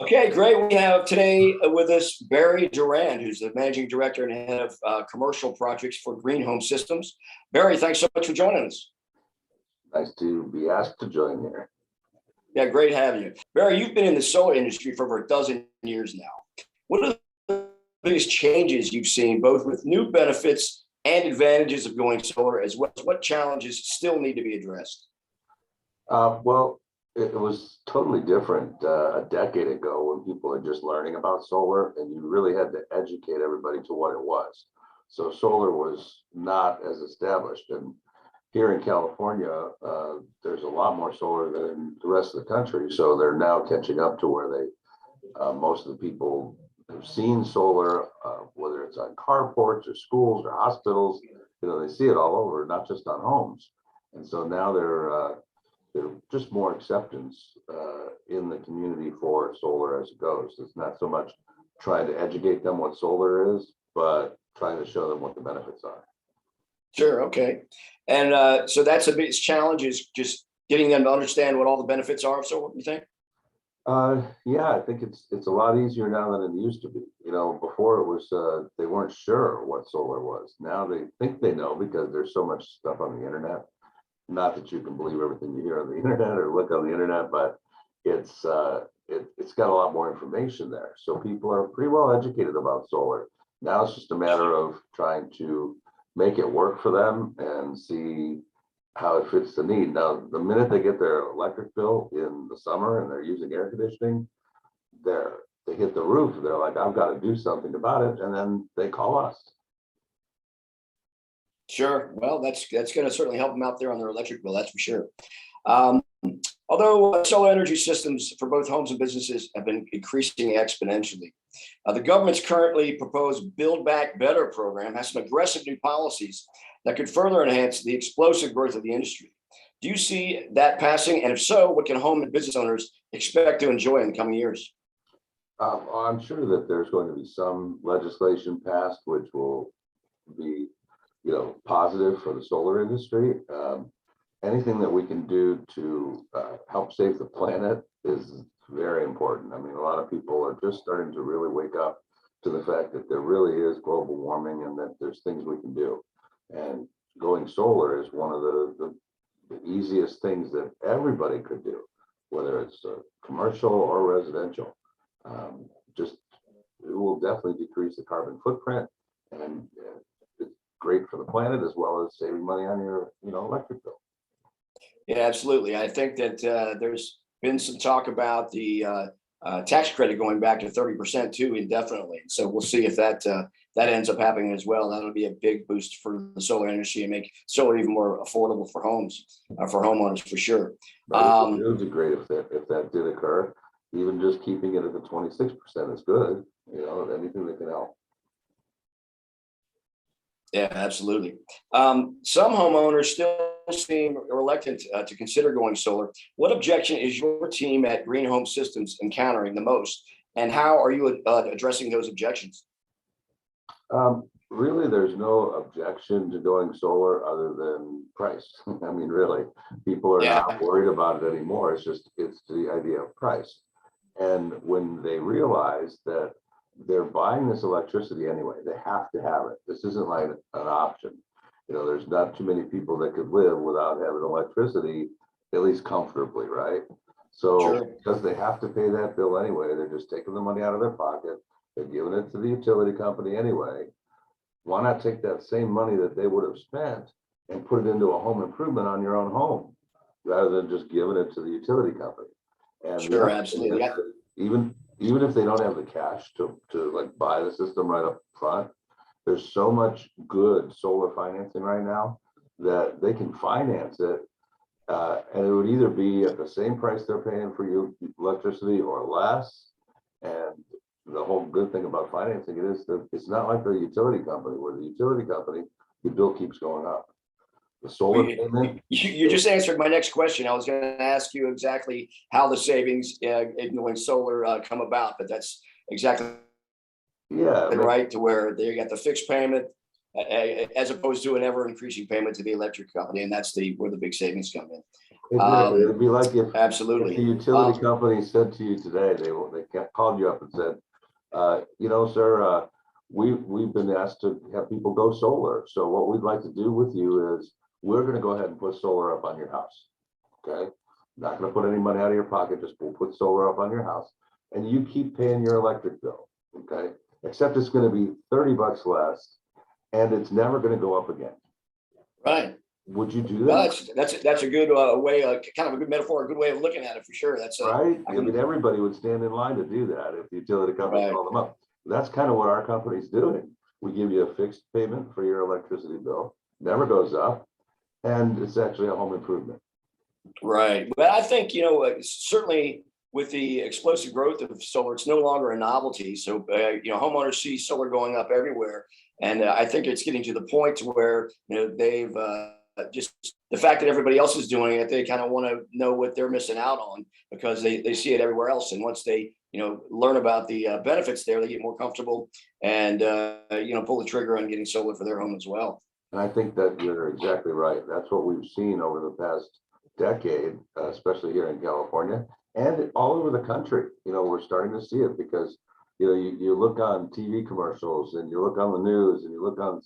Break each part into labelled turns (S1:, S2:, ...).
S1: Okay, great. We have today with us Barry Durand, who's the managing director and head of commercial projects for Green Home Systems. Barry, thanks so much for joining us.
S2: Nice to be asked to join here.
S1: Yeah, great having you. Barry, you've been in the solar industry for over a dozen years now. What are the biggest changes you've seen, both with new benefits and advantages of going solar, as well as what challenges still need to be addressed?
S2: Well, it was totally different a decade ago when people were just learning about solar, and you really had to educate everybody to what it was. So solar was not as established, and here in California, there's a lot more solar than the rest of the country. So they're now catching up to where most of the people have seen solar, whether it's on carports or schools or hospitals. They see it all over, not just on homes. And so now there's just more acceptance in the community for solar as it goes. It's not so much trying to educate them what solar is, but trying to show them what the benefits are.
S1: Sure. Okay. And so that's a big challenge, is just getting them to understand what all the benefits are of solar, you think?
S2: Yeah, I think it's a lot easier now than it used to be. Before it was they weren't sure what solar was. Now they think they know because there's so much stuff on the internet. Not that you can believe everything you hear on the internet or look on the internet, but it's got a lot more information there. So people are pretty well educated about solar. Now it's just a matter of trying to make it work for them and see how it fits the need. Now, the minute they get their electric bill in the summer and they're using air conditioning, they hit the roof. They're like, I've got to do something about it, and then they call us.
S1: Sure. Well, that's going to certainly help them out there on their electric bill. That's for sure. Um, Although solar energy systems for both homes and businesses have been increasing exponentially, the government's currently proposed Build Back Better program has some aggressive new policies that could further enhance the explosive growth of the industry. Do you see that passing? And if so, what can home and business owners expect to enjoy in the coming years?
S2: I'm sure that there's going to be some legislation passed which will be, positive for the solar industry. Anything that we can do to help save the planet is very important. I mean, a lot of people are just starting to really wake up to the fact that there really is global warming and that there's things we can do. And going solar is one of the easiest things that everybody could do, whether it's commercial or residential. Just it will definitely decrease the carbon footprint, and it's great for the planet as well as saving money on your electric bill.
S1: Yeah, absolutely. I think that there's been some talk about the tax credit going back to 30% too, indefinitely. So we'll see if that ends up happening as well. That'll be a big boost for the solar industry and make solar even more affordable for homes, for homeowners for sure.
S2: Right. It would be great if that did occur. Even just keeping it at the 26% is good. Anything that can help.
S1: Yeah, absolutely. Some homeowners still seem reluctant to consider going solar. What objection is your team at Green Home Systems encountering the most, and how are you addressing those objections?
S2: Really, there's no objection to going solar other than price. I mean, really, people are not worried about it anymore. It's the idea of price. And when they realize that they're buying this electricity anyway, they have to have it. This isn't like an option. There's not too many people that could live without having electricity, at least comfortably, right? So because they have to pay that bill anyway, they're just taking the money out of their pocket. They're giving it to the utility company anyway. Why not take that same money that they would have spent and put it into a home improvement on your own home rather than just giving it to the utility company? And
S1: absolutely.
S2: Even if they don't have the cash to like buy the system right up front, there's so much good solar financing right now that they can finance it, and it would either be at the same price they're paying for your electricity or less. And the whole good thing about financing it is that it's not like the utility company, where the utility company, the bill keeps going up. The solar payment.
S1: You just answered my next question. I was going to ask you exactly how the savings in going solar come about, but that's exactly right, to where they got the fixed payment as opposed to an ever increasing payment to the electric company, and that's where the big savings come in.
S2: It did. It'd be like if the
S1: Absolutely.
S2: utility company said to you today, they called you up and said, sir, we've been asked to have people go solar. So what we'd like to do with you is we're going to go ahead and put solar up on your house. Okay. Not going to put any money out of your pocket. Just we'll put solar up on your house and you keep paying your electric bill. Okay. Except it's going to be $30 less and it's never going to go up again.
S1: Right.
S2: Would you do
S1: Well,
S2: that?
S1: that's a good way, kind of a good metaphor, a good way of looking at it for sure. That's
S2: Right. I mean, everybody would stand in line to do that if the utility company
S1: right.
S2: called them up. That's kind of what our company's doing. We give you a fixed payment for your electricity bill, never goes up, and it's actually a home improvement.
S1: Right. But I think, certainly with the explosive growth of solar, it's no longer a novelty. So, homeowners see solar going up everywhere. And I think it's getting to the point where, they've just the fact that everybody else is doing it, they kind of want to know what they're missing out on because they see it everywhere else. And once they, learn about the benefits there, they get more comfortable and, pull the trigger on getting solar for their home as well.
S2: And I think that you're exactly right. That's what we've seen over the past decade, especially here in California and all over the country. We're starting to see it because, you look on TV commercials and you look on the news and you look on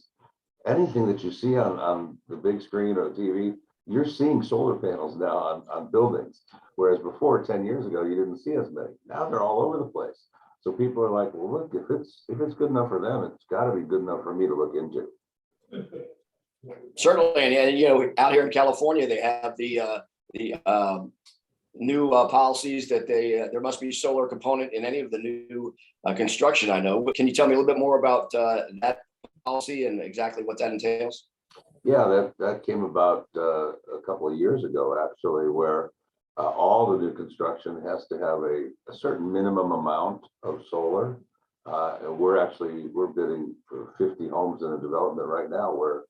S2: anything that you see on the big screen or the TV, you're seeing solar panels now on buildings. Whereas before, 10 years ago, you didn't see as many. Now they're all over the place. So people are like, well, look, if it's good enough for them, it's got to be good enough for me to look into.
S1: Certainly, and out here in California, they have the new policies that there must be solar component in any of the new construction. I know, but can you tell me a little bit more about that policy and exactly what that entails?
S2: Yeah, that came about a couple of years ago, actually, where all the new construction has to have a certain minimum amount of solar. And we're bidding for 50 homes in a development right now where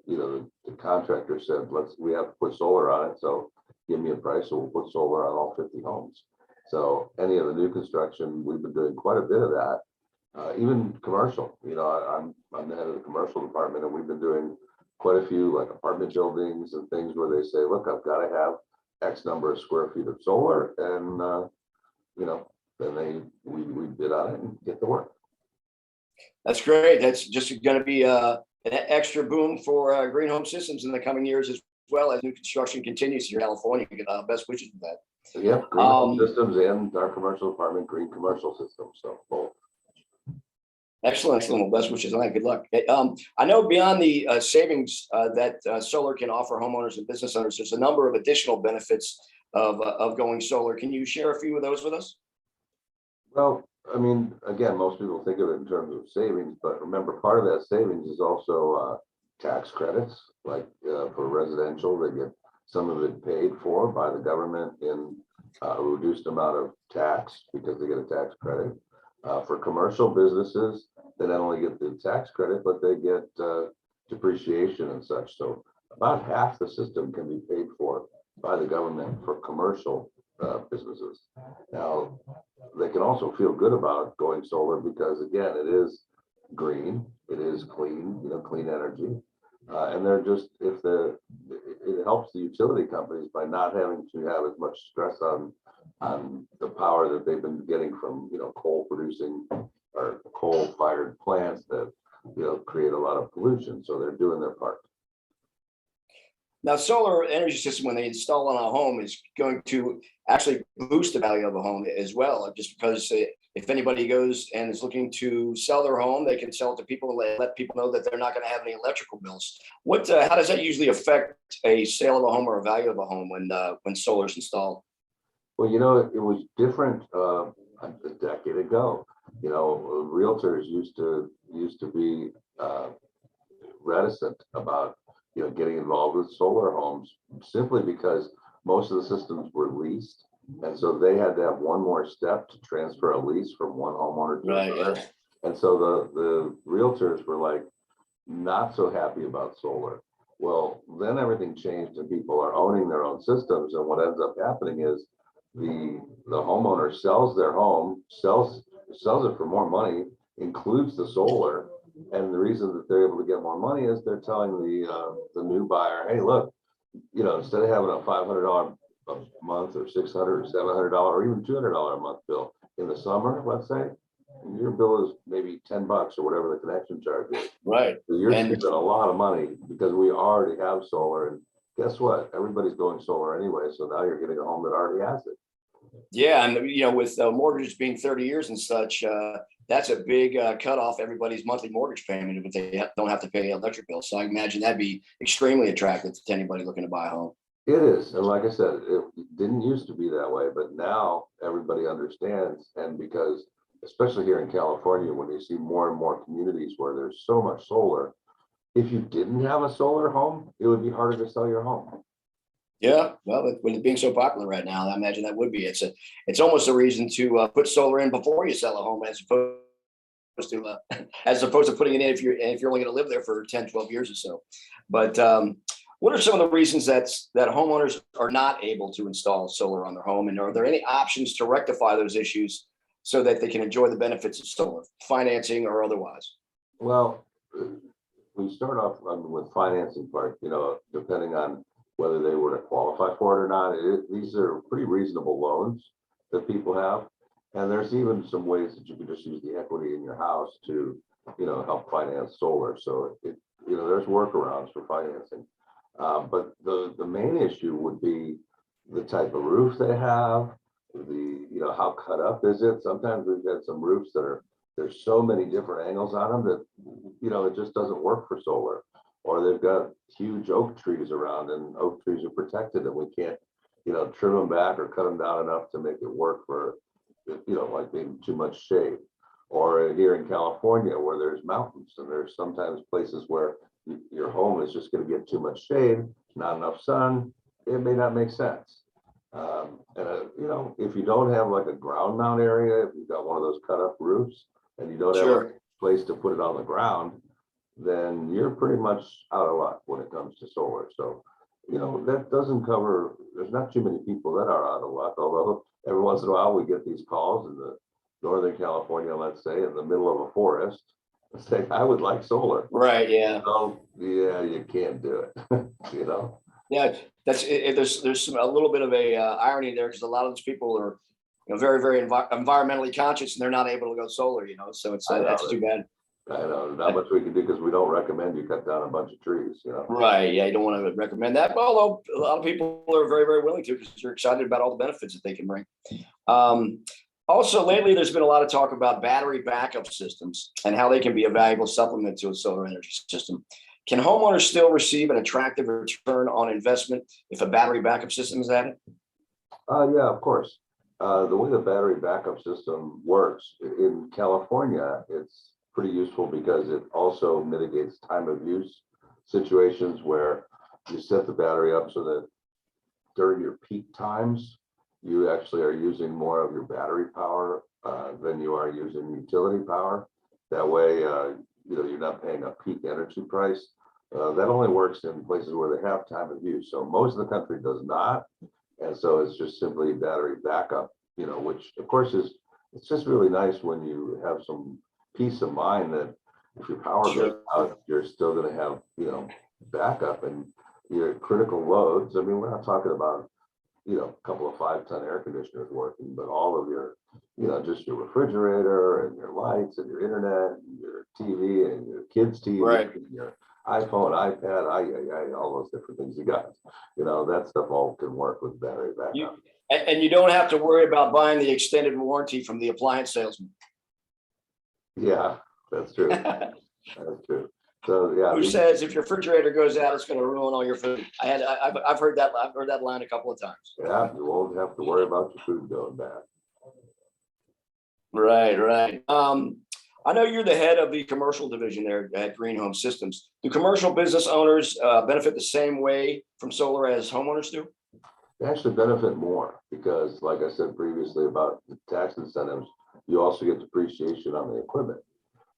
S2: the contractor said, we have to put solar on it. So give me a price, so we'll put solar on all 50 homes. So any of the new construction, we've been doing quite a bit of that. Even commercial, I'm the head of the commercial department, and we've been doing quite a few like apartment buildings and things where they say, look, I've got to have X number of square feet of solar, and then we bid on it and get the work.
S1: That's great. That's just going to be an extra boom for green home systems in the coming years as well as new construction continues here in California. Best wishes for that.
S2: Yep, green home systems and our commercial department, green commercial systems. So both.
S1: Excellent. Well, best wishes on that. Good luck. I know beyond the savings that solar can offer homeowners and business owners, there's a number of additional benefits of going solar. Can you share a few of those with us?
S2: Well, I mean, again, most people think of it in terms of savings, but remember, part of that savings is also tax credits. Like for residential, they get some of it paid for by the government in a reduced amount of tax because they get a tax credit. For commercial businesses, they not only get the tax credit, but they get depreciation and such. So about half the system can be paid for by the government for commercial businesses. Now, they can also feel good about going solar because, again, it is green, it is clean, clean energy. And they're just, it helps the utility companies by not having to have as much stress on the power that they've been getting from, coal producing or coal fired plants that, create a lot of pollution. So they're doing their part.
S1: Now, solar energy system, when they install on a home, is going to actually boost the value of a home as well, just because if anybody goes and is looking to sell their home, they can sell it to people and let people know that they're not going to have any electrical bills. How does that usually affect a sale of a home or a value of a home when solar is installed?
S2: Well, it was different a decade ago. Realtors used to be reticent about getting involved with solar homes simply because most of the systems were leased, and so they had to have one more step to transfer a lease from one homeowner to another.
S1: Yeah.
S2: And so the realtors were like not so happy about solar. Well, then everything changed and people are owning their own systems, and what ends up happening is the homeowner sells their home, sells it for more money, includes the solar. And the reason that they're able to get more money is they're telling the new buyer, hey, look, instead of having a $500 a month or $600 or $700 or even $200 a month bill in the summer, let's say, your bill is maybe $10 or whatever the connection charge is.
S1: Right.
S2: So you're
S1: And
S2: saving a lot of money because we already have solar, and guess what? Everybody's going solar anyway. So now you're getting a home that already has it.
S1: yeah, and with mortgages being 30 years and such, that's a big cut off everybody's monthly mortgage payment if they don't have to pay electric bills. So I imagine that'd be extremely attractive to anybody looking to buy a home.
S2: It is. And like I said, it didn't used to be that way, but now everybody understands. And because, especially here in California, when you see more and more communities where there's so much solar, if you didn't have a solar home, it would be harder to sell your home.
S1: Yeah, well, with it being so popular right now, I imagine that would be. It's almost a reason to put solar in before you sell a home, as opposed to putting it in if you're only going to live there for 10, 12 years or so. But what are some of the reasons that homeowners are not able to install solar on their home, and are there any options to rectify those issues so that they can enjoy the benefits of solar, financing or otherwise?
S2: Well, we start off with financing part, depending on whether they were to qualify for it or not. These are pretty reasonable loans that people have. And there's even some ways that you can just use the equity in your house to, help finance solar. So there's workarounds for financing. But the main issue would be the type of roof they have, how cut up is it? Sometimes we've got some roofs that there's so many different angles on them that, it just doesn't work for solar. Or they've got huge oak trees around, and oak trees are protected, and we can't, trim them back or cut them down enough to make it work for, like being too much shade. Or here in California where there's mountains, and there's sometimes places where your home is just going to get too much shade, not enough sun, it may not make sense. If you don't have like a ground mount area, if you've got one of those cut up roofs and you don't have a place to put it on the ground, then you're pretty much out of luck when it comes to solar. So, that doesn't cover, there's not too many people that are out of luck, although every once in a while we get these calls in the Northern California, let's say, in the middle of a forest, say, I would like solar.
S1: Right, yeah.
S2: Oh, yeah, you can't do it,
S1: Yeah, that's it. There's a little bit of a irony there, because a lot of those people are very, very environmentally conscious, and they're not able to go solar. So that's too bad.
S2: I know, not much we can do, because we don't recommend you cut down a bunch of trees,
S1: Right. Yeah, you don't want to recommend that. But although a lot of people are very, very willing to, because they're excited about all the benefits that they can bring. Also, lately, there's been a lot of talk about battery backup systems and how they can be a valuable supplement to a solar energy system. Can homeowners still receive an attractive return on investment if a battery backup system is added?
S2: Yeah, of course. The way the battery backup system works in California, it's pretty useful because it also mitigates time of use situations where you set the battery up so that during your peak times, you actually are using more of your battery power than you are using utility power. That way, you're not paying a peak energy price. That only works in places where they have time of use. So most of the country does not. And so it's just simply battery backup, which of course it's just really nice when you have some peace of mind that if your power goes out, you're still going to have, backup. And your critical loads, I mean, we're not talking about, a couple of 5-ton air conditioners working, but all of your, just your refrigerator and your lights and your internet and your TV and your kids' TV,
S1: Right.
S2: and your iPhone, iPad, all those different things you got. That stuff all can work with battery backup.
S1: And you don't have to worry about buying the extended warranty from the appliance salesman.
S2: Yeah, that's true. That's true. So yeah,
S1: Who says if your refrigerator goes out, it's going to ruin all your food? I've heard that. I've heard that line a couple of times.
S2: Yeah, you won't have to worry about your food going bad.
S1: Right. I know you're the head of the commercial division there at Green Home Systems. Do commercial business owners benefit the same way from solar as homeowners do?
S2: They actually benefit more because, like I said previously about the tax incentives, you also get depreciation on the equipment.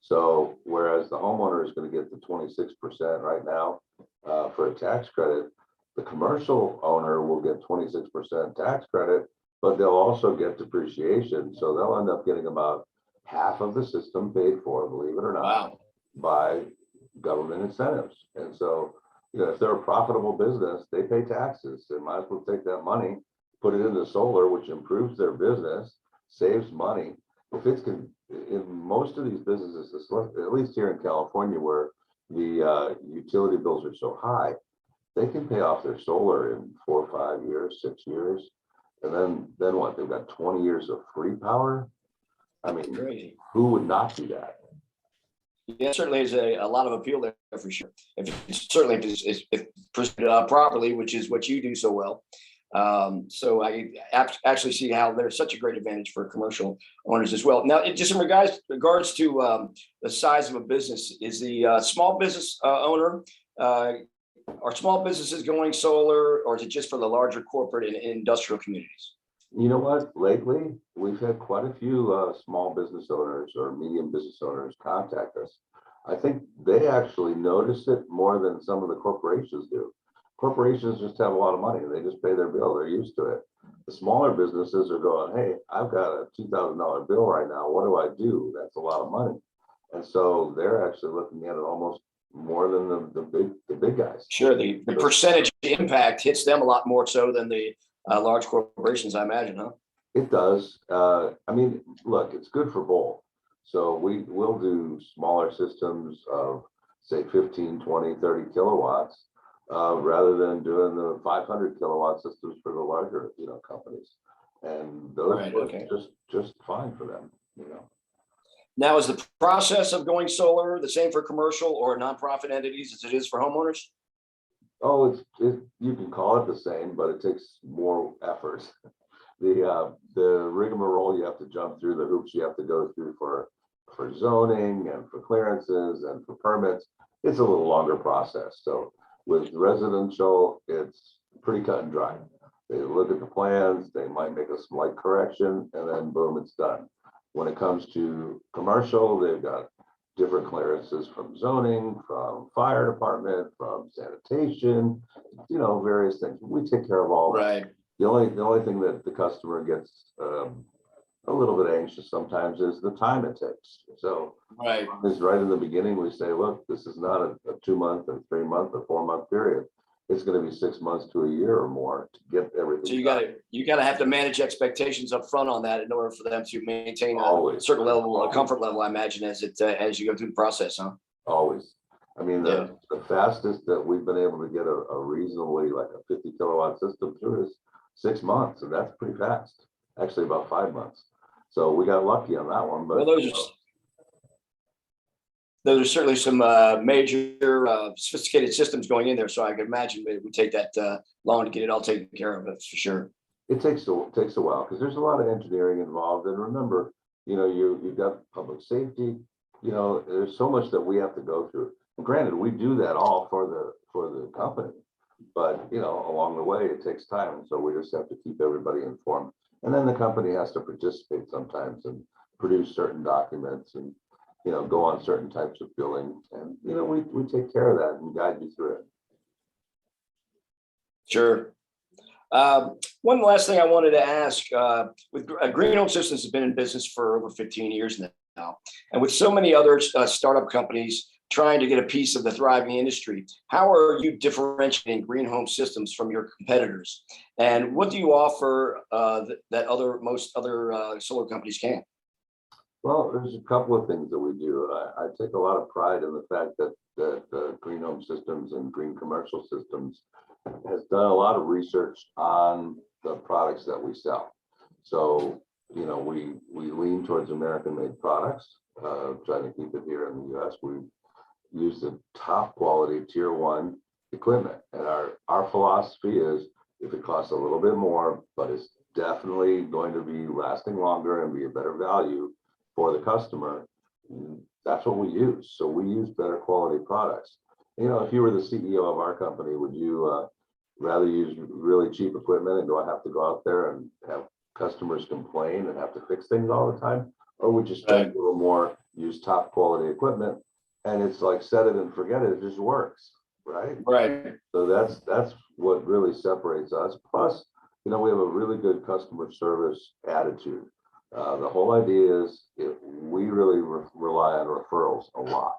S2: So whereas the homeowner is going to get the 26% right now for a tax credit, the commercial owner will get 26% tax credit, but they'll also get depreciation. So they'll end up getting about half of the system paid for, believe it or not, by government incentives. And so if they're a profitable business, they pay taxes. They might as well take that money, put it into solar, which improves their business, saves money. If it's in most of these businesses, at least here in California, where the utility bills are so high, they can pay off their solar in 4 or 5 years, 6 years. And then what? They've got 20 years of free power. I mean,
S1: Crazy.
S2: who would not do that?
S1: Yeah, certainly is a lot of appeal there for sure. If presented properly, which is what you do so well. So I actually see how there's such a great advantage for commercial owners as well. Now, just in regards to the size of a business, is the small business owner, are small businesses going solar, or is it just for the larger corporate and industrial communities?
S2: You know what? Lately, we've had quite a few small business owners or medium business owners contact us. I think they actually notice it more than some of the corporations do. Corporations just have a lot of money. They just pay their bill. They're used to it. The smaller businesses are going, hey, I've got a $2,000 bill right now. What do I do? That's a lot of money. And so they're actually looking at it almost more than the big guys.
S1: Sure, the percentage impact hits them a lot more so than the large corporations, I imagine, huh?
S2: It does. I mean, look, it's good for both. So will do smaller systems of, say, 15, 20, 30 kilowatts, rather than doing the 500 kilowatt systems for the larger, companies. And those
S1: Right,
S2: work
S1: okay.
S2: just fine for them.
S1: Now, is the process of going solar the same for commercial or nonprofit entities as it is for homeowners?
S2: Oh, you can call it the same, but it takes more effort. The rigmarole you have to jump through, the hoops you have to go through for zoning and for clearances and for permits, it's a little longer process. So with residential, it's pretty cut and dry. They look at the plans, they might make a slight correction, and then boom, it's done. When it comes to commercial, they've got different clearances from zoning, from fire department, from sanitation, various things. We take care of all that.
S1: Right.
S2: The only thing that the customer gets a little bit anxious sometimes is the time it takes. So
S1: Right.
S2: is right in the beginning, we say, look, this is not a 2 month or 3 month or 4 month period. It's going to be 6 months to a year or more to get everything.
S1: So you gotta have to manage expectations up front on that in order for them to maintain a certain level of comfort level, I imagine, as you go through the process, huh?
S2: Always. I mean,
S1: Yeah.
S2: the fastest that we've been able to get a reasonably like a 50 kilowatt system through is 6 months, and that's pretty fast. Actually, about 5 months. So we got lucky on that one. But
S1: Well, those are certainly some major sophisticated systems going in there. So I can imagine it would take that long to get it all taken care of. That's for sure.
S2: it takes a while because there's a lot of engineering involved. And remember, you've got public safety. There's so much that we have to go through. And granted, we do that all for the company, but along the way it takes time. And so we just have to keep everybody informed. And then the company has to participate sometimes and produce certain documents and go on certain types of billing. And we take care of that and guide you through it.
S1: Sure. One last thing I wanted to ask, with Green Home Systems has been in business for over 15 years now, and with so many other startup companies trying to get a piece of the thriving industry, how are you differentiating Green Home Systems from your competitors? And what do you offer that most other solar companies can't?
S2: Well, there's a couple of things that we do. I take a lot of pride in the fact that Green Home Systems and Green Commercial Systems has done a lot of research on the products that we sell. So, we lean towards American-made products, trying to keep it here in the U.S. We use the top quality tier 1 equipment, and our philosophy is if it costs a little bit more, but it's definitely going to be lasting longer and be a better value for the customer, that's what we use. So we use better quality products. If you were the CEO of our company, would you rather use really cheap equipment and have to go out there and have customers complain and have to fix things all the time? Or would you spend a little more, use top quality equipment, and it's like set it and forget it, it just works, right?
S1: Right.
S2: So that's what really separates us. Plus, we have a really good customer service attitude. The whole idea is we really rely on referrals a lot.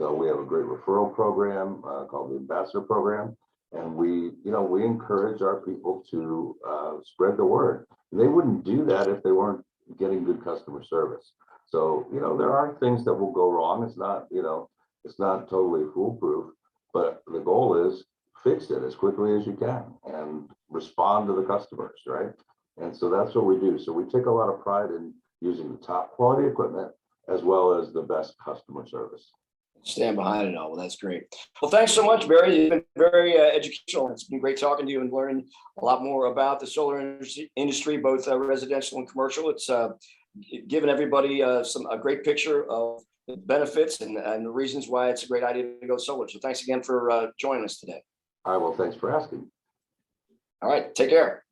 S2: So we have a great referral program called the Ambassador Program. And we encourage our people to spread the word. They wouldn't do that if they weren't getting good customer service. So, there are things that will go wrong. It's not totally foolproof, but the goal is fix it as quickly as you can and respond to the customers, right? And so that's what we do. So we take a lot of pride in using the top quality equipment as well as the best customer service.
S1: Stand behind it all. Well, that's great. Well, thanks so much, Barry. You've been very educational. It's been great talking to you and learning a lot more about the solar industry, both residential and commercial. It's given everybody a great picture of the benefits and the reasons why it's a great idea to go solar. So thanks again for joining us today.
S2: All right, well, thanks for asking.
S1: All right, take care.